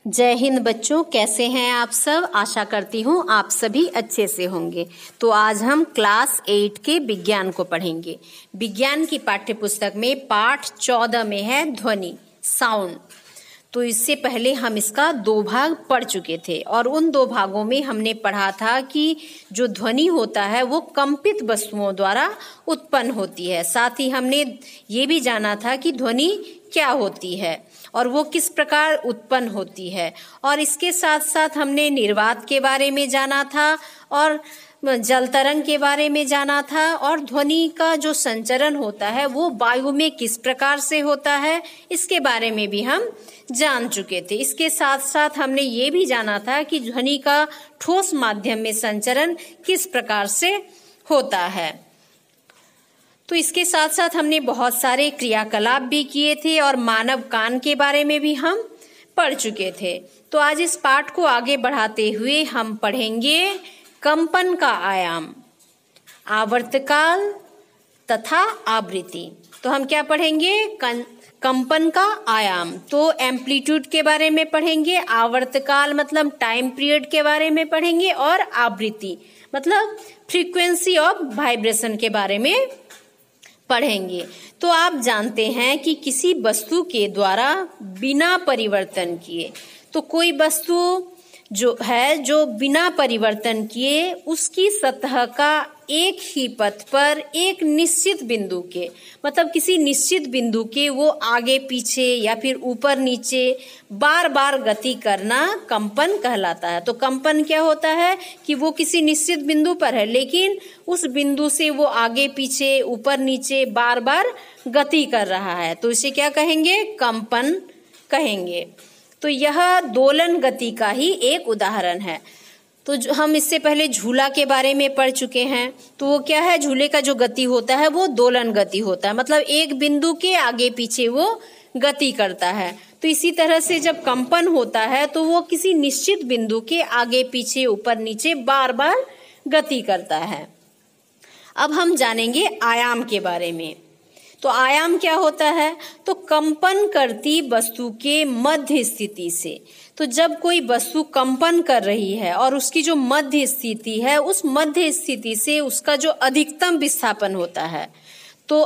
जय हिंद बच्चों, कैसे हैं आप सब। आशा करती हूँ आप सभी अच्छे से होंगे। तो आज हम क्लास 8 के विज्ञान को पढ़ेंगे। विज्ञान की पाठ्य पुस्तक में पाठ 14 में है ध्वनि, साउंड। तो इससे पहले हम इसका 2 भाग पढ़ चुके थे और उन 2 भागों में हमने पढ़ा था कि जो ध्वनि होता है वो कंपित वस्तुओं द्वारा उत्पन्न होती है। साथ ही हमने ये भी जाना था कि ध्वनि क्या होती है और वो किस प्रकार उत्पन्न होती है, और इसके साथ साथ हमने निर्वात के बारे में जाना था और जल तरंग के बारे में जाना था, और ध्वनि का जो संचरण होता है वो वायु में किस प्रकार से होता है इसके बारे में भी हम जान चुके थे। इसके साथ साथ हमने ये भी जाना था कि ध्वनि का ठोस माध्यम में संचरण किस प्रकार से होता है। तो इसके साथ साथ हमने बहुत सारे क्रियाकलाप भी किए थे और मानव कान के बारे में भी हम पढ़ चुके थे। तो आज इस पाठ को आगे बढ़ाते हुए हम पढ़ेंगे कंपन का आयाम, आवर्तकाल तथा आवृत्ति। तो हम क्या पढ़ेंगे? कंपन का आयाम। तो एम्पलीट्यूड के बारे में पढ़ेंगे, आवर्तकाल मतलब टाइम पीरियड के बारे में पढ़ेंगे, और आवृत्ति मतलब फ्रीक्वेंसी ऑफ वाइब्रेशन के बारे में पढ़ेंगे। तो आप जानते हैं कि किसी वस्तु के द्वारा बिना परिवर्तन किए, तो कोई वस्तु जो बिना परिवर्तन किए उसकी सतह का एक ही पथ पर एक निश्चित बिंदु के, मतलब किसी निश्चित बिंदु के वो आगे पीछे या फिर ऊपर नीचे बार बार गति करना कंपन कहलाता है। तो कंपन क्या होता है कि वो किसी निश्चित बिंदु पर है लेकिन उस बिंदु से वो आगे पीछे ऊपर नीचे बार बार गति कर रहा है, तो इसे क्या कहेंगे? कंपन कहेंगे। तो यह दोलन गति का ही एक उदाहरण है। तो हम इससे पहले झूला के बारे में पढ़ चुके हैं। तो वो क्या है? झूले का जो गति होता है वो दोलन गति होता है, मतलब एक बिंदु के आगे पीछे वो गति करता है। तो इसी तरह से जब कंपन होता है तो वो किसी निश्चित बिंदु के आगे पीछे ऊपर नीचे बार बार गति करता है। अब हम जानेंगे आयाम के बारे में। तो आयाम क्या होता है? तो कंपन करती वस्तु के मध्य स्थिति से, तो जब कोई वस्तु कंपन कर रही है और उसकी जो मध्य स्थिति है उस मध्य स्थिति से उसका जो अधिकतम विस्थापन होता है, तो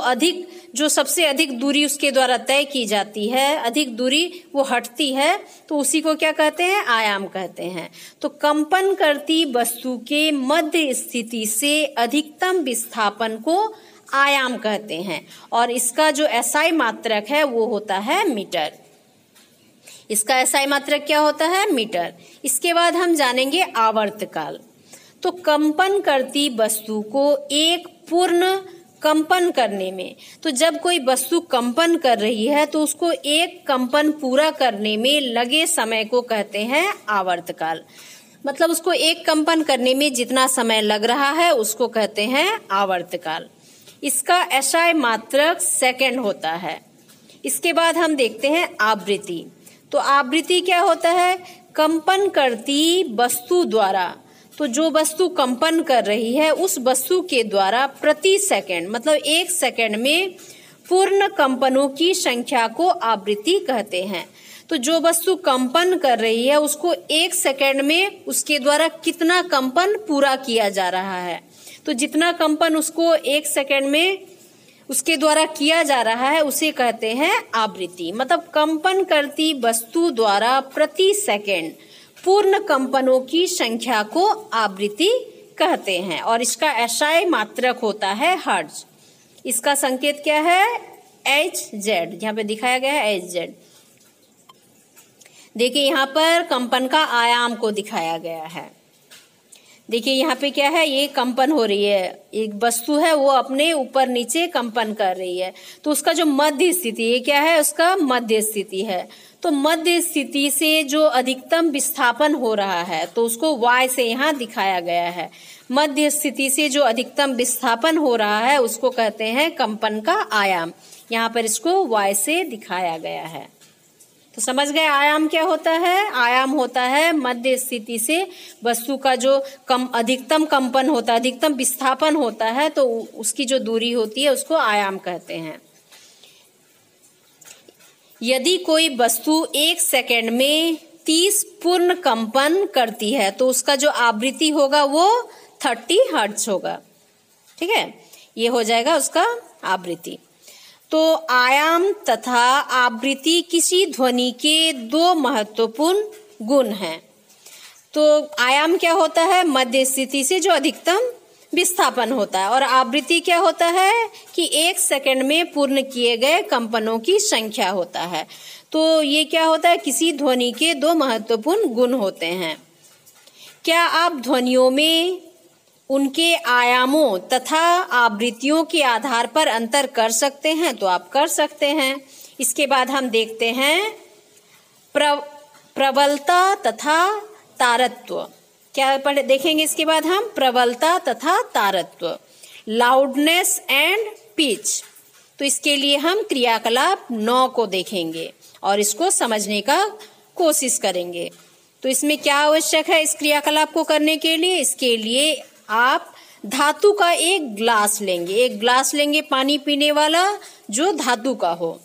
जो सबसे अधिक दूरी उसके द्वारा तय की जाती है, अधिक दूरी वो हटती है, तो उसी को क्या कहते हैं? आयाम कहते हैं। तो कंपन करती वस्तु के मध्य स्थिति से अधिकतम विस्थापन को आयाम कहते हैं, और इसका जो एसआई मात्रक है वो होता है मीटर। इसका एसआई मात्रक क्या होता है? मीटर। इसके बाद हम जानेंगे आवर्तकाल। तो कंपन करती वस्तु को एक पूर्ण कंपन करने में, तो जब कोई वस्तु कंपन कर रही है तो उसको एक कंपन पूरा करने में लगे समय को कहते हैं आवर्तकाल। मतलब उसको एक कंपन करने में जितना समय लग रहा है उसको कहते हैं आवर्तकाल। इसका एसआई मात्रक सेकंड होता है। इसके बाद हम देखते हैं आवृत्ति। तो आवृत्ति क्या होता है? कंपन करती वस्तु द्वारा, तो जो वस्तु कंपन कर रही है उस वस्तु के द्वारा प्रति सेकंड, मतलब 1 सेकंड में पूर्ण कंपनों की संख्या को आवृत्ति कहते हैं। तो जो वस्तु कंपन कर रही है उसको 1 सेकंड में उसके द्वारा कितना कंपन पूरा किया जा रहा है, तो जितना कंपन उसको 1 सेकंड में उसके द्वारा किया जा रहा है उसे कहते हैं आवृत्ति। मतलब कंपन करती वस्तु द्वारा प्रति सेकंड पूर्ण कंपनों की संख्या को आवृत्ति कहते हैं, और इसका एसआई मात्रक होता है हर्ट्ज। इसका संकेत क्या है? Hz, यहाँ पे दिखाया गया है Hz। देखिए यहाँ पर कंपन का आयाम को दिखाया गया है। देखिए यहाँ पे क्या है? ये कंपन हो रही है, एक वस्तु है वो अपने ऊपर नीचे कंपन कर रही है, तो उसका जो मध्य स्थिति, ये क्या है? उसका मध्य स्थिति है। तो मध्य स्थिति से जो अधिकतम विस्थापन हो रहा है तो उसको y से यहाँ दिखाया गया है। मध्य स्थिति से जो अधिकतम विस्थापन हो रहा है उसको कहते हैं कंपन का आयाम। यहाँ पर इसको y से दिखाया गया है। तो समझ गए आयाम क्या होता है? आयाम होता है मध्य स्थिति से वस्तु का जो अधिकतम कंपन होता है, अधिकतम विस्थापन होता है, तो उसकी जो दूरी होती है उसको आयाम कहते हैं। यदि कोई वस्तु 1 सेकंड में 30 पूर्ण कंपन करती है, तो उसका जो आवृत्ति होगा वो 30 हर्ट्ज होगा। ठीक है, ये हो जाएगा उसका आवृत्ति। तो आयाम तथा आवृत्ति किसी ध्वनि के दो महत्वपूर्ण गुण हैं। तो आयाम क्या होता है? मध्य स्थिति से जो अधिकतम विस्थापन होता है, और आवृत्ति क्या होता है कि 1 सेकंड में पूर्ण किए गए कंपनों की संख्या होता है। तो ये क्या होता है? किसी ध्वनि के दो महत्वपूर्ण गुण होते हैं। क्या आप ध्वनियों में उनके आयामों तथा आवृत्तियों के आधार पर अंतर कर सकते हैं? तो आप कर सकते हैं। इसके बाद हम देखते हैं प्रबलता तथा तारत्व। क्या देखेंगे इसके बाद हम? प्रबलता तथा तारत्व, लाउडनेस एंड पिच। तो इसके लिए हम क्रियाकलाप 9 को देखेंगे और इसको समझने का कोशिश करेंगे। तो इसमें क्या आवश्यक है इस क्रियाकलाप को करने के लिए? इसके लिए आप धातु का एक ग्लास लेंगे, पानी पीने वाला जो धातु का हो।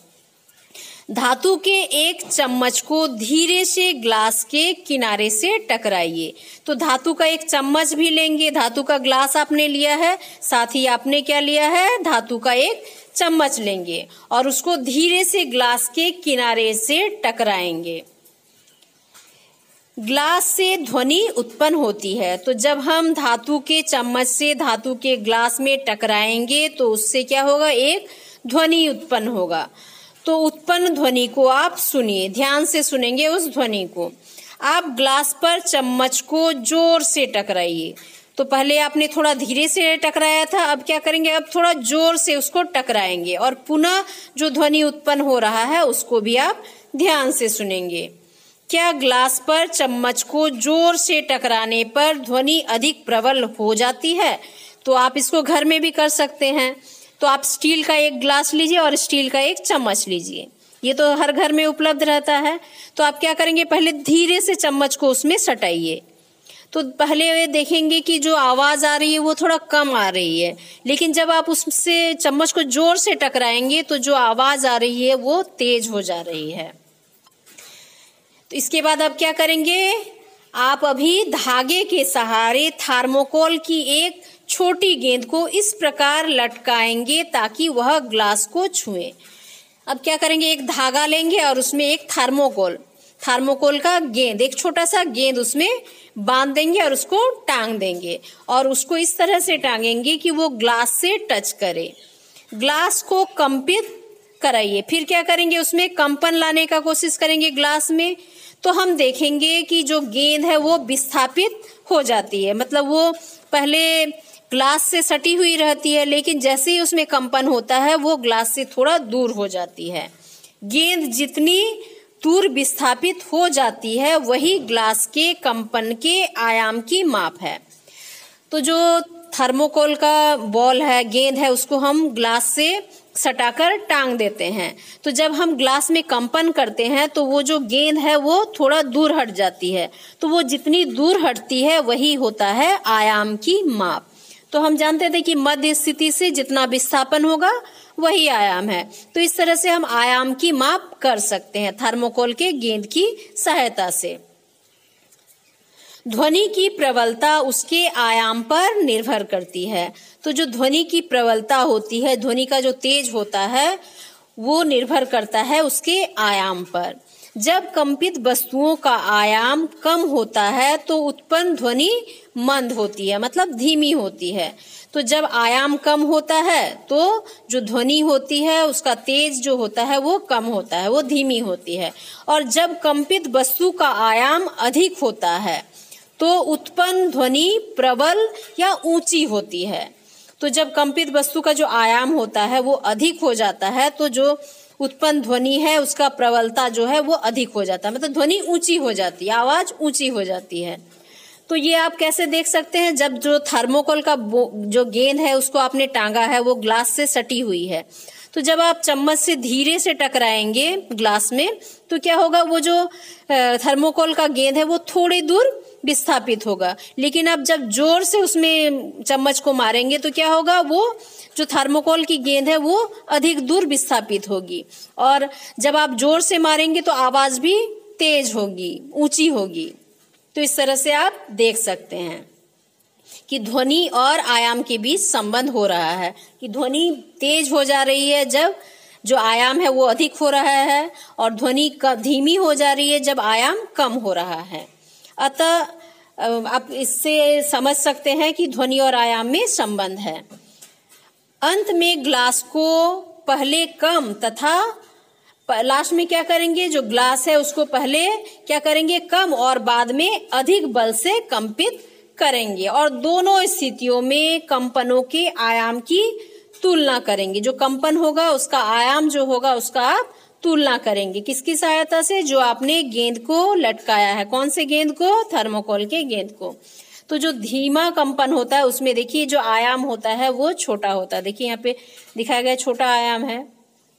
धातु के एक चम्मच को धीरे से ग्लास के किनारे से टकराइए। तो धातु का एक चम्मच भी लेंगे, धातु का ग्लास आपने लिया है, साथ ही आपने क्या लिया है? धातु का एक चम्मच लेंगे और उसको धीरे से ग्लास के किनारे से टकराएंगे। ग्लास से ध्वनि उत्पन्न होती है। तो जब हम धातु के चम्मच से धातु के ग्लास में टकराएंगे तो उससे क्या होगा? एक ध्वनि उत्पन्न होगा। तो उत्पन्न ध्वनि को आप सुनिए, ध्यान से सुनेंगे उस ध्वनि को। आप ग्लास पर चम्मच को जोर से टकराइए। तो पहले आपने थोड़ा धीरे से टकराया था, अब क्या करेंगे? अब थोड़ा जोर से उसको टकराएंगे और पुनः जो ध्वनि उत्पन्न हो रहा है उसको भी आप ध्यान से सुनेंगे। क्या ग्लास पर चम्मच को जोर से टकराने पर ध्वनि अधिक प्रबल हो जाती है? तो आप इसको घर में भी कर सकते हैं। तो आप स्टील का एक ग्लास लीजिए और स्टील का एक चम्मच लीजिए, ये तो हर घर में उपलब्ध रहता है। तो आप क्या करेंगे? पहले धीरे से चम्मच को उसमें सटाइए। तो पहले देखेंगे कि जो आवाज आ रही है वो थोड़ा कम आ रही है, लेकिन जब आप उससे चम्मच को जोर से टकराएंगे तो जो आवाज आ रही है वो तेज हो जा रही है। तो इसके बाद आप क्या करेंगे? आप अभी धागे के सहारे थर्मोकोल की एक छोटी गेंद को इस प्रकार लटकाएंगे ताकि वह ग्लास को छुए। अब क्या करेंगे? एक धागा लेंगे और उसमें एक थर्मोकोल का गेंद, एक छोटा सा गेंद उसमें बांध देंगे और उसको टांग देंगे और उसको इस तरह से टांगेंगे कि वो ग्लास से टच करे। ग्लास को कंपित कराइए। फिर क्या करेंगे? उसमें कंपन लाने का कोशिश करेंगे ग्लास में। तो हम देखेंगे कि जो गेंद है वो विस्थापित हो जाती है, मतलब वो पहले ग्लास से सटी हुई रहती है, लेकिन जैसे ही उसमें कंपन होता है वो ग्लास से थोड़ा दूर हो जाती है। गेंद जितनी दूर विस्थापित हो जाती है वही ग्लास के कंपन के आयाम की माप है। तो जो थर्मोकोल का बॉल है, गेंद है, उसको हम ग्लास से सटाकर टांग देते हैं। तो जब हम ग्लास में कंपन करते हैं तो वो जो गेंद है वो थोड़ा दूर हट जाती है। तो वो जितनी दूर हटती है वही होता है आयाम की माप। तो हम जानते थे कि मध्य स्थिति से जितना विस्थापन होगा वही आयाम है। तो इस तरह से हम आयाम की माप कर सकते हैं थर्मोकोल के गेंद की सहायता से। ध्वनि की प्रबलता उसके आयाम पर निर्भर करती है। तो जो ध्वनि की प्रबलता होती है, ध्वनि का जो तेज होता है, वो निर्भर करता है उसके आयाम पर। जब कंपित वस्तुओं का आयाम कम होता है तो उत्पन्न ध्वनि मंद होती है, मतलब धीमी होती है। तो जब आयाम कम होता है तो जो ध्वनि होती है उसका तेज जो होता है वो कम होता है, वो धीमी होती है। और जब कंपित वस्तु का आयाम अधिक होता है तो उत्पन्न ध्वनि प्रबल या ऊंची होती है। तो जब कंपित वस्तु का जो आयाम होता है वो अधिक हो जाता है तो जो उत्पन्न ध्वनि है उसका प्रबलता जो है वो अधिक हो जाता है, मतलब ध्वनि ऊंची हो जाती है, आवाज ऊंची हो जाती है। तो ये आप कैसे देख सकते हैं? जब जो थर्मोकोल का जो गेंद है उसको आपने टांगा है वो ग्लास से सटी हुई है, तो जब आप चम्मच से धीरे से टकराएंगे ग्लास में तो क्या होगा? वो जो थर्मोकोल का गेंद है वो थोड़ी दूर विस्थापित होगा, लेकिन अब जब जोर से उसमें चम्मच को मारेंगे तो क्या होगा? वो जो थर्मोकोल की गेंद है वो अधिक दूर विस्थापित होगी और जब आप जोर से मारेंगे तो आवाज भी तेज होगी, ऊंची होगी। तो इस तरह से आप देख सकते हैं कि ध्वनि और आयाम के बीच संबंध हो रहा है, कि ध्वनि तेज हो जा रही है जब जो आयाम है वो अधिक हो रहा है, और ध्वनि धीमी हो जा रही है जब आयाम कम हो रहा है। अतः आप इससे समझ सकते हैं कि ध्वनि और आयाम में संबंध है। अंत में ग्लास को पहले कम तथा लास्ट में क्या करेंगे, जो ग्लास है उसको पहले क्या करेंगे, कम, और बाद में अधिक बल से कंपित करेंगे, और दोनों स्थितियों में कंपनों के आयाम की तुलना करेंगे। जो कंपन होगा उसका आयाम जो होगा उसका आप तुलना करेंगे। किसकी सहायता से? जो आपने गेंद को लटकाया है। कौन से गेंद को? थर्मोकोल के गेंद को। तो जो धीमा कंपन होता है उसमें देखिए जो आयाम होता है वो छोटा होता है। देखिए यहाँ पे दिखाया गया छोटा आयाम है,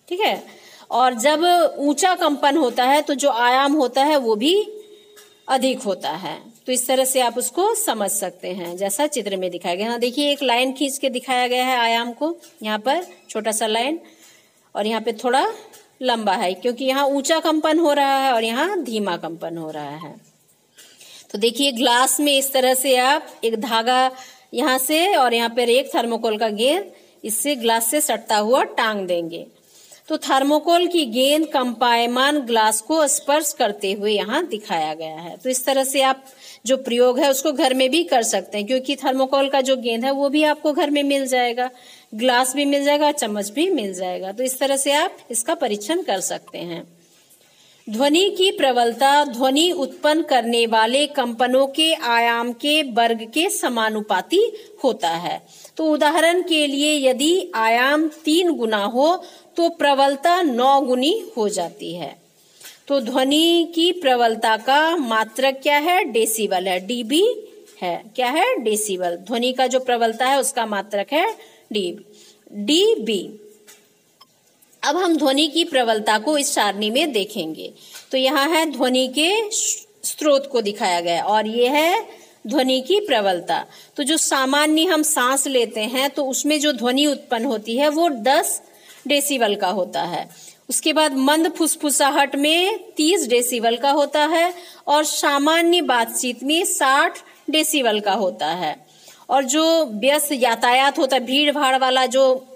ठीक है। और जब ऊंचा कंपन होता है तो जो आयाम होता है वो भी अधिक होता है। तो इस तरह से आप उसको समझ सकते हैं जैसा चित्र में दिखाया गया। हाँ देखिए एक लाइन खींच के दिखाया गया है आयाम को, यहाँ पर छोटा सा लाइन, और यहाँ पे थोड़ा लंबा है क्योंकि यहाँ ऊंचा कंपन हो रहा है और यहाँ धीमा कंपन हो रहा है। तो देखिए ग्लास में इस तरह से आप एक धागा यहाँ से और यहाँ पर एक थर्मोकोल का गेंद इससे ग्लास से सटता हुआ टांग देंगे। तो थर्मोकोल की गेंद कंपायमान ग्लास को स्पर्श करते हुए यहाँ दिखाया गया है। तो इस तरह से आप जो प्रयोग है उसको घर में भी कर सकते हैं, क्योंकि थर्मोकोल का जो गेंद है वो भी आपको घर में मिल जाएगा, ग्लास भी मिल जाएगा, चम्मच भी मिल जाएगा। तो इस तरह से आप इसका परीक्षण कर सकते हैं। ध्वनि की प्रबलता ध्वनि उत्पन्न करने वाले कंपनों के आयाम के वर्ग के समानुपाती होता है। तो उदाहरण के लिए यदि आयाम 3 गुना हो तो प्रबलता 9 गुनी हो जाती है। तो ध्वनि की प्रबलता का मात्रक क्या है? डेसिबल है, डीबी है। क्या है? डेसिबल। ध्वनि का जो प्रबलता है उसका मात्रक है डीबी। अब हम ध्वनि की प्रबलता को इस सारणी में देखेंगे। तो यहाँ है ध्वनि के स्रोत को दिखाया गया और ये है ध्वनि की प्रबलता। तो जो सामान्य हम सांस लेते हैं तो उसमें जो ध्वनि उत्पन्न होती है वो 10 डेसिबल का होता है। उसके बाद मंद फुसफुसाहट में 30 डेसिबल का होता है और सामान्य बातचीत में 60 डेसिबल का होता है। और जो व्यस्त यातायात होता है, भीड़ भाड़ वाला जो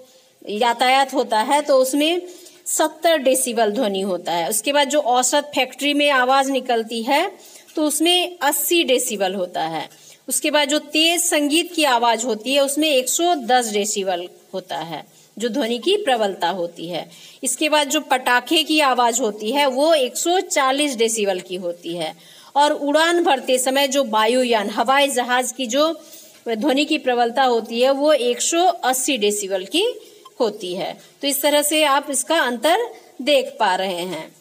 यातायात होता है तो उसमें 70 डेसिबल ध्वनि होता है। उसके बाद जो औसत फैक्ट्री में आवाज निकलती है तो उसमें 80 डेसिबल होता है। उसके बाद जो तेज संगीत की आवाज होती है उसमें 110 डेसिबल होता है, जो ध्वनि की प्रबलता होती है। इसके बाद जो पटाखे की आवाज होती है वो 140 डेसिबल की होती है। और उड़ान भरते समय जो वायुयान हवाई जहाज की जो ध्वनि की प्रबलता होती है वो 180 डेसिबल की होती है। तो इस तरह से आप इसका अंतर देख पा रहे हैं।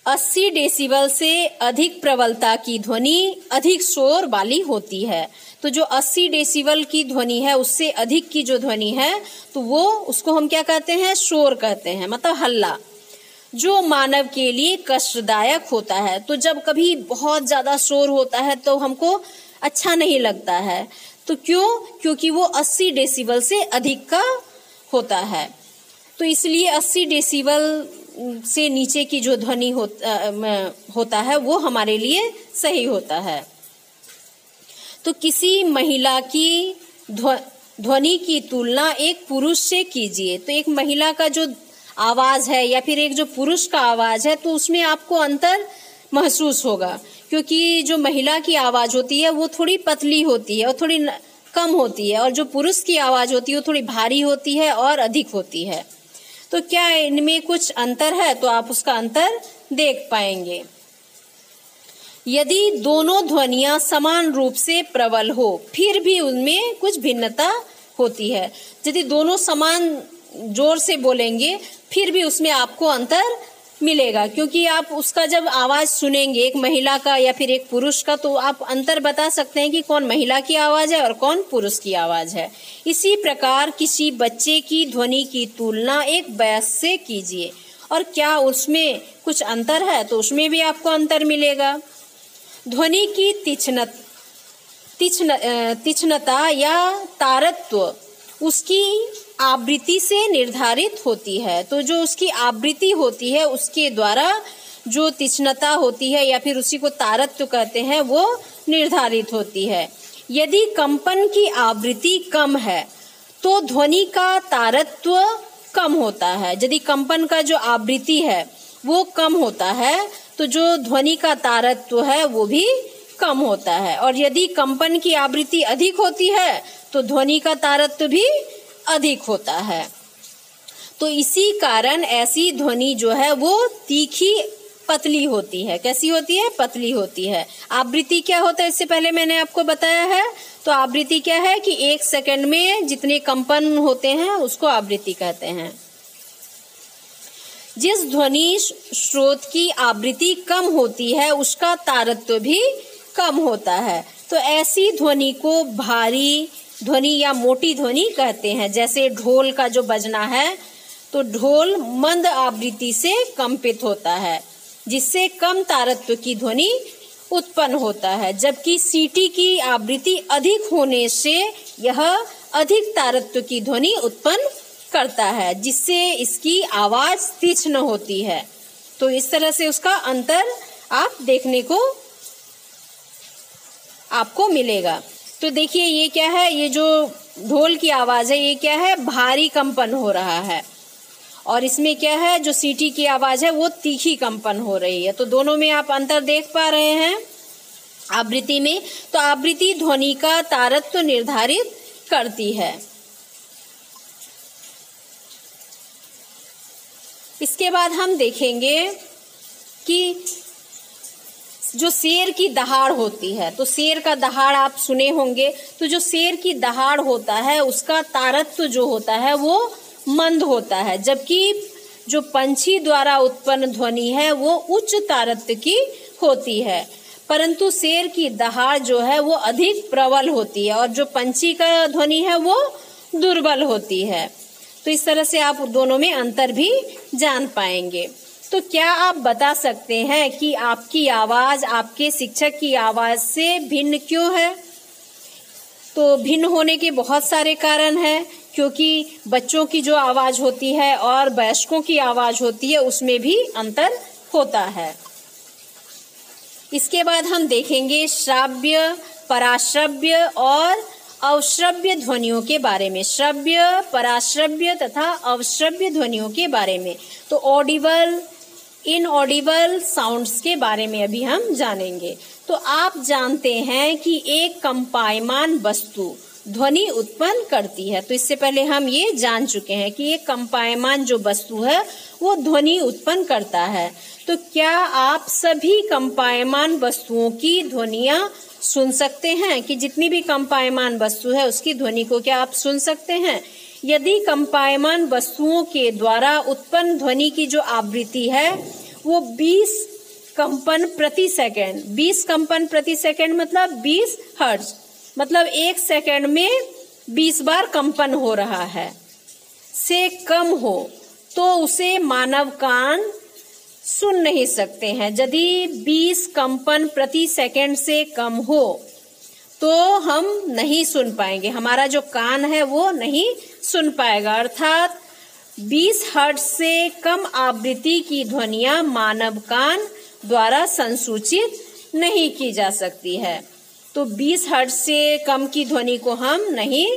80 डेसिबल से अधिक प्रबलता की ध्वनि अधिक शोर वाली होती है। तो जो 80 डेसिबल की ध्वनि है उससे अधिक की जो ध्वनि है तो वो उसको हम क्या कहते हैं? शोर कहते हैं, मतलब हल्ला, जो मानव के लिए कष्टदायक होता है। तो जब कभी बहुत ज्यादा शोर होता है तो हमको अच्छा नहीं लगता है। तो क्यों? क्योंकि वो 80 डेसिबल से अधिक का होता है। तो इसलिए 80 डेसिबल से नीचे की जो ध्वनि होता है वो हमारे लिए सही होता है। तो किसी महिला की ध्वनि की तुलना एक पुरुष से कीजिए। तो एक महिला का जो आवाज है या फिर एक जो पुरुष का आवाज है तो उसमें आपको अंतर महसूस होगा, क्योंकि जो महिला की आवाज होती है वो थोड़ी पतली होती है और थोड़ी कम होती है, और जो पुरुष की आवाज होती है वो थोड़ी भारी होती है और अधिक होती है। तो क्या इनमें कुछ अंतर है? तो आप उसका अंतर देख पाएंगे। यदि दोनों ध्वनियां समान रूप से प्रबल हो फिर भी उनमें कुछ भिन्नता होती है। यदि दोनों समान जोर से बोलेंगे फिर भी उसमें आपको अंतर मिलेगा, क्योंकि आप उसका जब आवाज सुनेंगे एक महिला का या फिर एक पुरुष का तो आप अंतर बता सकते हैं कि कौन महिला की आवाज है और कौन पुरुष की आवाज है। इसी प्रकार किसी बच्चे की ध्वनि की तुलना एक वयस्क से कीजिए और क्या उसमें कुछ अंतर है? तो उसमें भी आपको अंतर मिलेगा। ध्वनि की तीक्ष्णता या तारत्व उसकी आवृत्ति से निर्धारित होती है। तो जो उसकी आवृत्ति होती है उसके द्वारा जो तीक्ष्णता होती है या फिर उसी को तारत्व कहते हैं वो निर्धारित होती है। यदि कंपन की आवृत्ति कम है तो ध्वनि का तारत्व कम होता है। यदि कंपन का जो आवृत्ति है वो कम होता है तो जो ध्वनि का तारत्व है वो भी कम होता है। और यदि कंपन की आवृत्ति अधिक होती है तो ध्वनि का तारत्व भी अधिक होता है। तो इसी कारण ऐसी ध्वनि जो है वो तीखी पतली होती है। कैसी होती है? पतली होती है। आवृत्ति क्या होता है इससे पहले मैंने आपको बताया है। तो आवृत्ति क्या है कि 1 सेकंड में जितने कंपन होते हैं उसको आवृत्ति कहते हैं। जिस ध्वनि स्रोत की आवृत्ति कम होती है उसका तारत्व भी कम होता है। तो ऐसी ध्वनि को भारी ध्वनि या मोटी ध्वनि कहते हैं। जैसे ढोल का जो बजना है तो ढोल मंद आवृत्ति से कंपित होता है जिससे कम तारत्व की ध्वनि उत्पन्न होता है, जबकि सीटी की आवृत्ति अधिक होने से यह अधिक तारत्व की ध्वनि उत्पन्न करता है जिससे इसकी आवाज तीक्ष्ण होती है। तो इस तरह से उसका अंतर आप देखने को आपको मिलेगा। तो देखिए ये क्या है, ये जो ढोल की आवाज है ये क्या है, भारी कंपन हो रहा है। और इसमें क्या है, जो सीटी की आवाज है वो तीखी कंपन हो रही है। तो दोनों में आप अंतर देख पा रहे हैं आवृत्ति में। तो आवृत्ति ध्वनि का तारत्व निर्धारित करती है। इसके बाद हम देखेंगे कि जो शेर की दहाड़ होती है, तो शेर का दहाड़ आप सुने होंगे। तो जो शेर की दहाड़ होता है उसका तारत्व जो होता है वो मंद होता है, जबकि जो पंछी द्वारा उत्पन्न ध्वनि है वो उच्च तारत्व की होती है। परंतु शेर की दहाड़ जो है वो अधिक प्रबल होती है और जो पंछी का ध्वनि है वो दुर्बल होती है। तो इस तरह से आप दोनों में अंतर भी जान पाएंगे। तो क्या आप बता सकते हैं कि आपकी आवाज आपके शिक्षक की आवाज से भिन्न क्यों है? तो भिन्न होने के बहुत सारे कारण हैं, क्योंकि बच्चों की जो आवाज होती है और वयस्कों की आवाज होती है उसमें भी अंतर होता है। इसके बाद हम देखेंगे श्राव्य, पराश्रव्य और अवश्रव्य ध्वनियों के बारे में। श्रव्य, पराश्रव्य तथा अवश्रव्य ध्वनियों के बारे में। तो ऑडिबल, इनऑडिबल साउंड्स के बारे में अभी हम जानेंगे। तो आप जानते हैं कि एक कंपायमान वस्तु ध्वनि उत्पन्न करती है। तो इससे पहले हम ये जान चुके हैं कि एक कंपायमान जो वस्तु है वो ध्वनि उत्पन्न करता है। तो क्या आप सभी कंपायमान वस्तुओं की ध्वनियां सुन सकते हैं? कि जितनी भी कंपायमान वस्तु है उसकी ध्वनि को क्या आप सुन सकते हैं? यदि कंपायमान वस्तुओं के द्वारा उत्पन्न ध्वनि की जो आवृत्ति है वो 20 कंपन प्रति सेकंड, 20 कंपन प्रति सेकंड मतलब 20 हर्ट्ज, मतलब 1 सेकंड में 20 बार कंपन हो रहा है, से कम हो तो उसे मानव कान सुन नहीं सकते हैं। यदि 20 कंपन प्रति सेकंड से कम हो तो हम नहीं सुन पाएंगे, हमारा जो कान है वो नहीं सुन पाएगा। अर्थात 20 हर्ट्ज से कम आवृत्ति की ध्वनियां मानव कान द्वारा संसूचित नहीं की जा सकती है। तो 20 हर्ट्ज से कम की ध्वनि को हम नहीं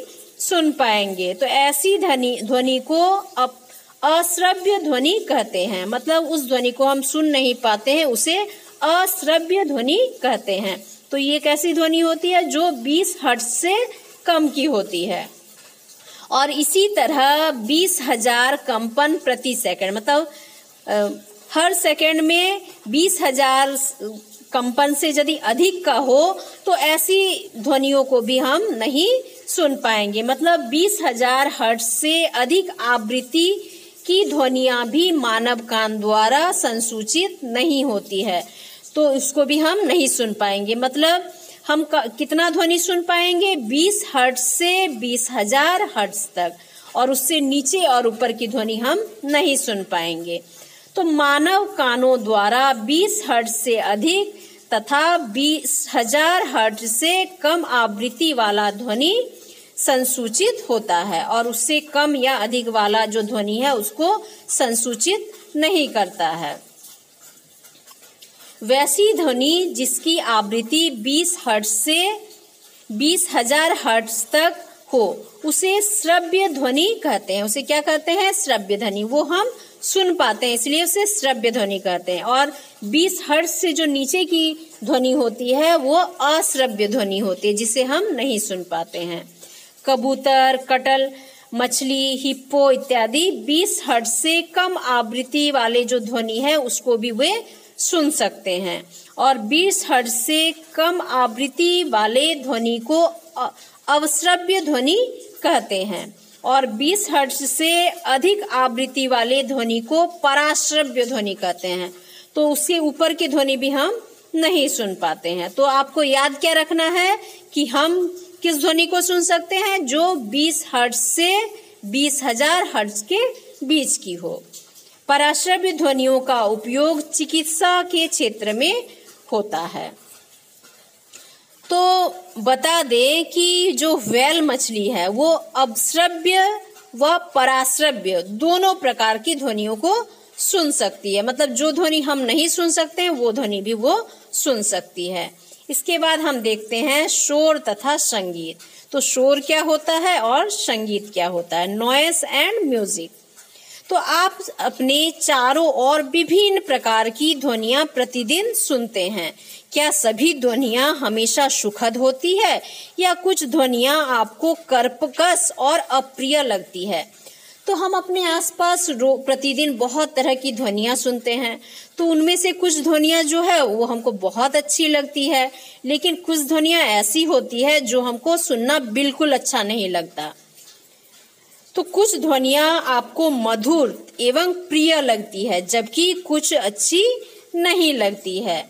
सुन पाएंगे। तो ऐसी ध्वनि को अश्रव्य ध्वनि कहते हैं, मतलब उस ध्वनि को हम सुन नहीं पाते हैं, उसे अश्रव्य ध्वनि कहते हैं। तो ये कैसी ध्वनि होती है? जो 20 हर्ट्ज से कम की होती है। और इसी तरह 20,000 कंपन प्रति सेकंड, मतलब हर सेकंड में 20,000 कंपन से यदि अधिक का हो तो ऐसी ध्वनियों को भी हम नहीं सुन पाएंगे। मतलब 20,000 हर्ट्ज से अधिक आवृत्ति की ध्वनियां भी मानव कान द्वारा संसूचित नहीं होती है, तो इसको भी हम नहीं सुन पाएंगे। मतलब हम कितना ध्वनि सुन पाएंगे? 20 हर्ट्ज से 20,000 हर्ट्ज तक, और उससे नीचे और ऊपर की ध्वनि हम नहीं सुन पाएंगे। तो मानव कानों द्वारा 20 हर्ट्ज से अधिक तथा 20,000 हर्ट्ज से कम आवृत्ति वाला ध्वनि संसूचित होता है और उससे कम या अधिक वाला जो ध्वनि है उसको संसूचित नहीं करता है। वैसी ध्वनि जिसकी आवृत्ति 20 हर्ट्ज से 20,000 हर्ट्ज तक हो उसे श्रव्य ध्वनि कहते हैं। उसे क्या कहते हैं? श्रव्य ध्वनि। वो हम सुन पाते हैं इसलिए उसे श्रव्य ध्वनि कहते हैं। और 20 हर्ट्ज से जो नीचे की ध्वनि होती है वो अश्रव्य ध्वनि होती है, जिसे हम नहीं सुन पाते हैं। कबूतर, कटल, मछली, हिप्पो इत्यादि 20 हर्ट्ज से कम आवृत्ति वाले जो ध्वनि है उसको भी वे सुन सकते हैं और 20 हर्ट्ज से कम आवृत्ति वाले ध्वनि को अवश्रव्य ध्वनि कहते हैं और 20 हर्ट्ज से अधिक आवृत्ति वाले ध्वनि को पराश्रव्य ध्वनि कहते हैं। तो उसके ऊपर की ध्वनि भी हम नहीं सुन पाते हैं। तो आपको याद क्या रखना है कि हम किस ध्वनि को सुन सकते हैं? जो 20 हर्ट्ज से 20,000 हर्ट्ज के बीच की हो। पराश्रव्य ध्वनियों का उपयोग चिकित्सा के क्षेत्र में होता है। तो बता दें कि जो व्हेल मछली है वो अवश्रव्य व पराश्रव्य दोनों प्रकार की ध्वनियों को सुन सकती है। मतलब जो ध्वनि हम नहीं सुन सकते हैं वो ध्वनि भी वो सुन सकती है। इसके बाद हम देखते हैं शोर तथा संगीत। तो शोर क्या होता है और संगीत क्या होता है? Noise and music. तो आप अपने चारों ओर विभिन्न प्रकार की ध्वनियां प्रतिदिन सुनते हैं। क्या सभी ध्वनियां हमेशा सुखद होती है या कुछ ध्वनियां आपको कर्कश और अप्रिय लगती है? तो हम अपने आसपास प्रतिदिन बहुत तरह की ध्वनियां सुनते हैं। तो उनमें से कुछ ध्वनियां जो है वो हमको बहुत अच्छी लगती है, लेकिन कुछ ध्वनियां ऐसी होती है जो हमको सुनना बिल्कुल अच्छा नहीं लगता। तो कुछ ध्वनियां आपको मधुर एवं प्रिय लगती है जबकि कुछ अच्छी नहीं लगती है।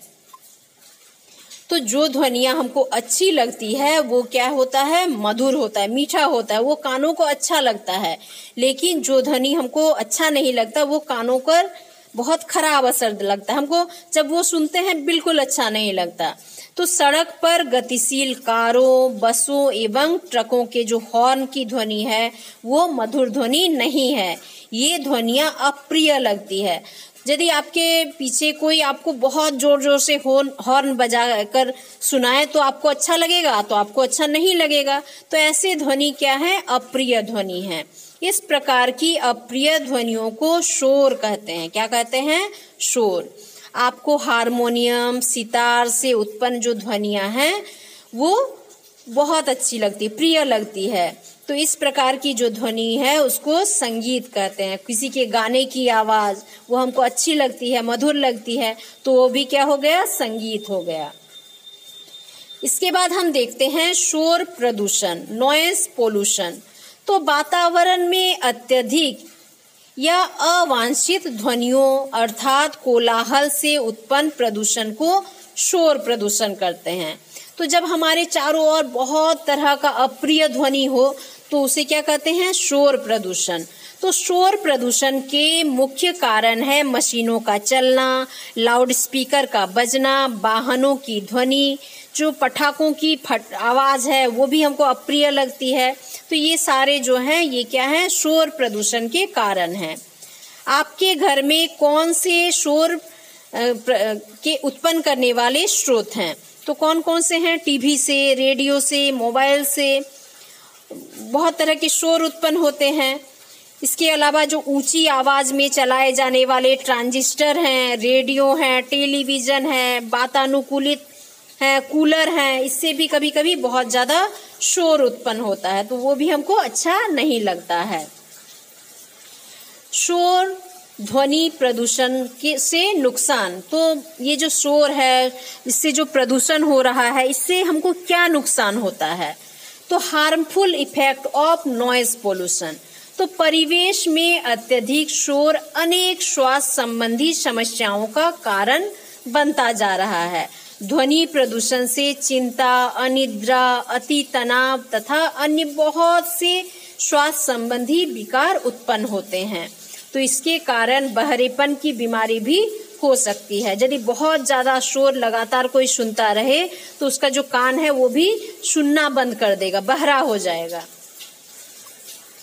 तो जो ध्वनियां हमको अच्छी लगती है वो क्या होता है? मधुर होता है, मीठा होता है, वो कानों को अच्छा लगता है। लेकिन जो ध्वनि हमको अच्छा नहीं लगता वो कानों पर बहुत खराब असर लगता है। हमको जब वो सुनते हैं बिल्कुल अच्छा नहीं लगता। तो सड़क पर गतिशील कारों, बसों एवं ट्रकों के जो हॉर्न की ध्वनि है वो मधुर ध्वनि नहीं है। ये ध्वनियां अप्रिय लगती है। यदि आपके पीछे कोई आपको बहुत जोर जोर से हॉर्न बजा कर सुनाए तो आपको अच्छा लगेगा, तो आपको अच्छा नहीं लगेगा। तो ऐसे ध्वनि क्या है? अप्रिय ध्वनि है। इस प्रकार की अप्रिय ध्वनियों को शोर कहते हैं। क्या कहते हैं? शोर। आपको हारमोनियम, सितार से उत्पन्न जो ध्वनियां हैं वो बहुत अच्छी लगती, प्रिय लगती है। तो इस प्रकार की जो ध्वनि है उसको संगीत कहते हैं। किसी के गाने की आवाज वो हमको अच्छी लगती है, मधुर लगती है, तो वो भी क्या हो गया? संगीत हो गया। इसके बाद हम देखते हैं शोर प्रदूषण, नॉइस पोल्यूशन। तो वातावरण में अत्यधिक या अवांछित ध्वनियों अर्थात कोलाहल से उत्पन्न प्रदूषण को शोर प्रदूषण करते हैं। तो जब हमारे चारों ओर बहुत तरह का अप्रिय ध्वनि हो तो उसे क्या कहते हैं? शोर प्रदूषण। तो शोर प्रदूषण के मुख्य कारण है मशीनों का चलना, लाउड स्पीकर का बजना, वाहनों की ध्वनि, जो पटाखों की आवाज है वो भी हमको अप्रिय लगती है। तो ये सारे जो हैं ये क्या है? शोर प्रदूषण के कारण हैं। आपके घर में कौन से शोर के उत्पन्न करने वाले स्रोत हैं? तो कौन कौन से हैं? टीवी से, रेडियो से, मोबाइल से बहुत तरह के शोर उत्पन्न होते हैं। इसके अलावा जो ऊंची आवाज में चलाए जाने वाले ट्रांजिस्टर हैं, रेडियो हैं, टेलीविजन है, वातानुकूलित है, कूलर हैं, इससे भी कभी कभी बहुत ज्यादा शोर उत्पन्न होता है, तो वो भी हमको अच्छा नहीं लगता है। शोर ध्वनि प्रदूषण से नुकसान। तो ये जो शोर है, इससे जो प्रदूषण हो रहा है, इससे हमको क्या नुकसान होता है? तो harmful effect of noise pollution. तो परिवेश में अत्यधिक शोर अनेक श्वास संबंधी समस्याओं का कारण बनता जा रहा है। ध्वनि प्रदूषण से चिंता, अनिद्रा, अति तनाव तथा अन्य बहुत से श्वास संबंधी विकार उत्पन्न होते हैं। तो इसके कारण बहरेपन की बीमारी भी हो सकती है। यदि बहुत ज्यादा शोर लगातार कोई सुनता रहे तो उसका जो कान है वो भी सुनना बंद कर देगा, बहरा हो जाएगा।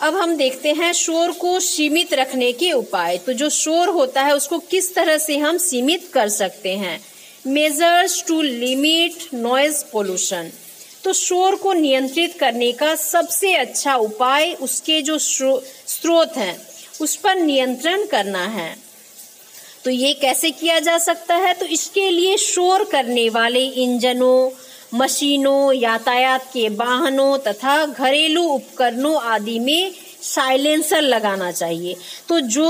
अब हम देखते हैं शोर को सीमित रखने के उपाय। तो जो शोर होता है उसको किस तरह से हम सीमित कर सकते हैं। Measures to limit noise pollution. तो शोर को नियंत्रित करने का सबसे अच्छा उपाय उसके जो स्रोत हैं उस पर नियंत्रण करना है। तो ये कैसे किया जा सकता है? तो इसके लिए शोर करने वाले इंजनों, मशीनों, यातायात के वाहनों तथा घरेलू उपकरणों आदि में साइलेंसर लगाना चाहिए। तो जो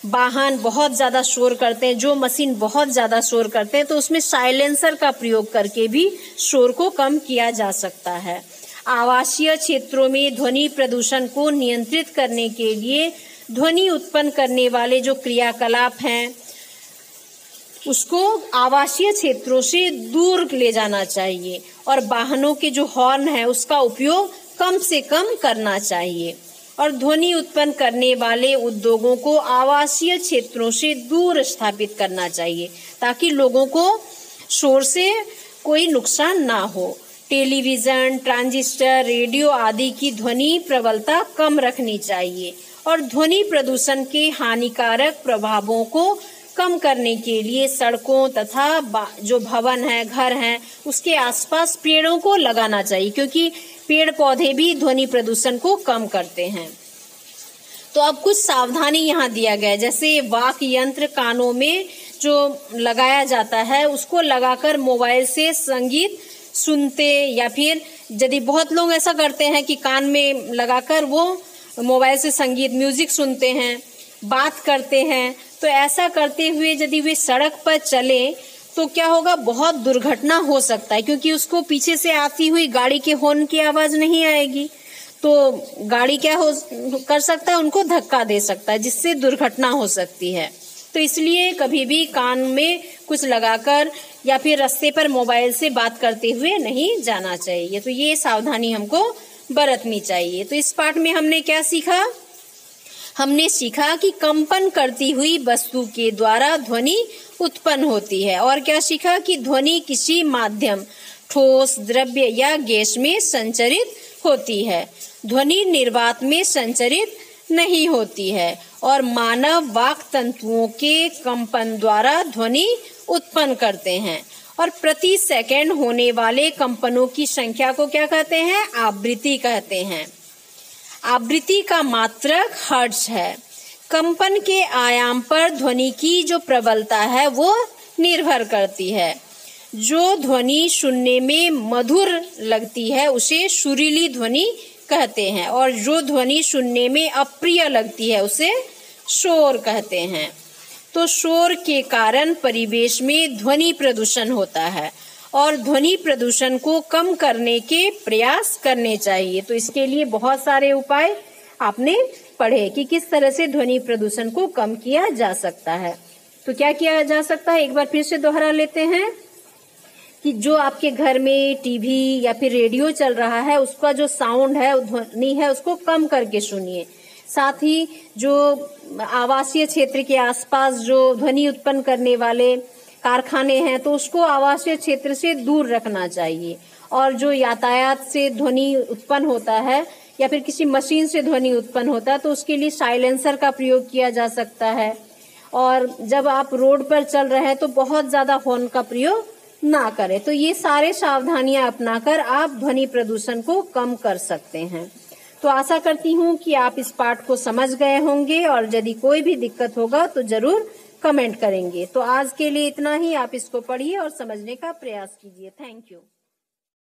वाहन बहुत ज़्यादा शोर करते हैं, जो मशीन बहुत ज़्यादा शोर करते हैं, तो उसमें साइलेंसर का प्रयोग करके भी शोर को कम किया जा सकता है। आवासीय क्षेत्रों में ध्वनि प्रदूषण को नियंत्रित करने के लिए ध्वनि उत्पन्न करने वाले जो क्रियाकलाप हैं उसको आवासीय क्षेत्रों से दूर ले जाना चाहिए और वाहनों के जो हॉर्न है उसका उपयोग कम से कम करना चाहिए। और ध्वनि उत्पन्न करने वाले उद्योगों को आवासीय क्षेत्रों से दूर स्थापित करना चाहिए ताकि लोगों को शोर से कोई नुकसान ना हो। टेलीविजन, ट्रांजिस्टर, रेडियो आदि की ध्वनि प्रबलता कम रखनी चाहिए और ध्वनि प्रदूषण के हानिकारक प्रभावों को कम करने के लिए सड़कों तथा जो भवन है, घर हैं, उसके आसपास पेड़ों को लगाना चाहिए क्योंकि पेड़ पौधे भी ध्वनि प्रदूषण को कम करते हैं। तो अब कुछ सावधानी यहाँ दिया गया है, जैसे वाक्य यंत्र कानों में जो लगाया जाता है उसको लगाकर मोबाइल से संगीत सुनते, या फिर यदि बहुत लोग ऐसा करते हैं कि कान में लगाकर वो मोबाइल से संगीत म्यूजिक सुनते हैं, बात करते हैं, तो ऐसा करते हुए यदि वे सड़क पर चले तो क्या होगा, बहुत दुर्घटना हो सकता है क्योंकि उसको पीछे से आती हुई गाड़ी के हॉर्न की आवाज नहीं आएगी तो गाड़ी क्या कर सकता है, उनको धक्का दे सकता है जिससे दुर्घटना हो सकती है। तो इसलिए कभी भी कान में कुछ लगाकर या फिर रास्ते पर मोबाइल से बात करते हुए नहीं जाना चाहिए। तो ये सावधानी हमको बरतनी चाहिए। तो इस पाठ में हमने क्या सीखा? हमने सीखा कि कंपन करती हुई वस्तु के द्वारा ध्वनि उत्पन्न होती है। और क्या सीखा कि ध्वनि किसी माध्यम, ठोस, द्रव्य या गैस में संचरित होती है, ध्वनि निर्वात में संचरित नहीं होती है और मानव वाक तंतुओं के कंपन द्वारा ध्वनि उत्पन्न करते हैं। और प्रति सेकंड होने वाले कंपनों की संख्या को क्या कहते हैं? आवृत्ति कहते हैं। आवृत्ति का मात्रक हर्ट्ज है। कंपन के आयाम पर ध्वनि की जो प्रबलता है वो निर्भर करती है। जो ध्वनि सुनने में मधुर लगती है उसे सुरीली ध्वनि कहते हैं और जो ध्वनि सुनने में अप्रिय लगती है उसे शोर कहते हैं। तो शोर के कारण परिवेश में ध्वनि प्रदूषण होता है और ध्वनि प्रदूषण को कम करने के प्रयास करने चाहिए। तो इसके लिए बहुत सारे उपाय आपने पढ़े कि किस तरह से ध्वनि प्रदूषण को कम किया जा सकता है। तो क्या किया जा सकता है, एक बार फिर से दोहरा लेते हैं कि जो आपके घर में टीवी या फिर रेडियो चल रहा है उसका जो साउंड है, ध्वनि है, उसको कम करके सुनिए। साथ ही जो आवासीय क्षेत्र के आसपास जो ध्वनि उत्पन्न करने वाले कारखाने हैं तो उसको आवासीय क्षेत्र से दूर रखना चाहिए। और जो यातायात से ध्वनि उत्पन्न होता है या फिर किसी मशीन से ध्वनि उत्पन्न होता है तो उसके लिए साइलेंसर का प्रयोग किया जा सकता है। और जब आप रोड पर चल रहे हैं तो बहुत ज्यादा हॉर्न का प्रयोग ना करें। तो ये सारे सावधानियां अपनाकर आप ध्वनि प्रदूषण को कम कर सकते हैं। तो आशा करती हूँ कि आप इस पाठ को समझ गए होंगे और यदि कोई भी दिक्कत होगा तो जरूर कमेंट करेंगे। तो आज के लिए इतना ही। आप इसको पढ़िए और समझने का प्रयास कीजिए। Thank you.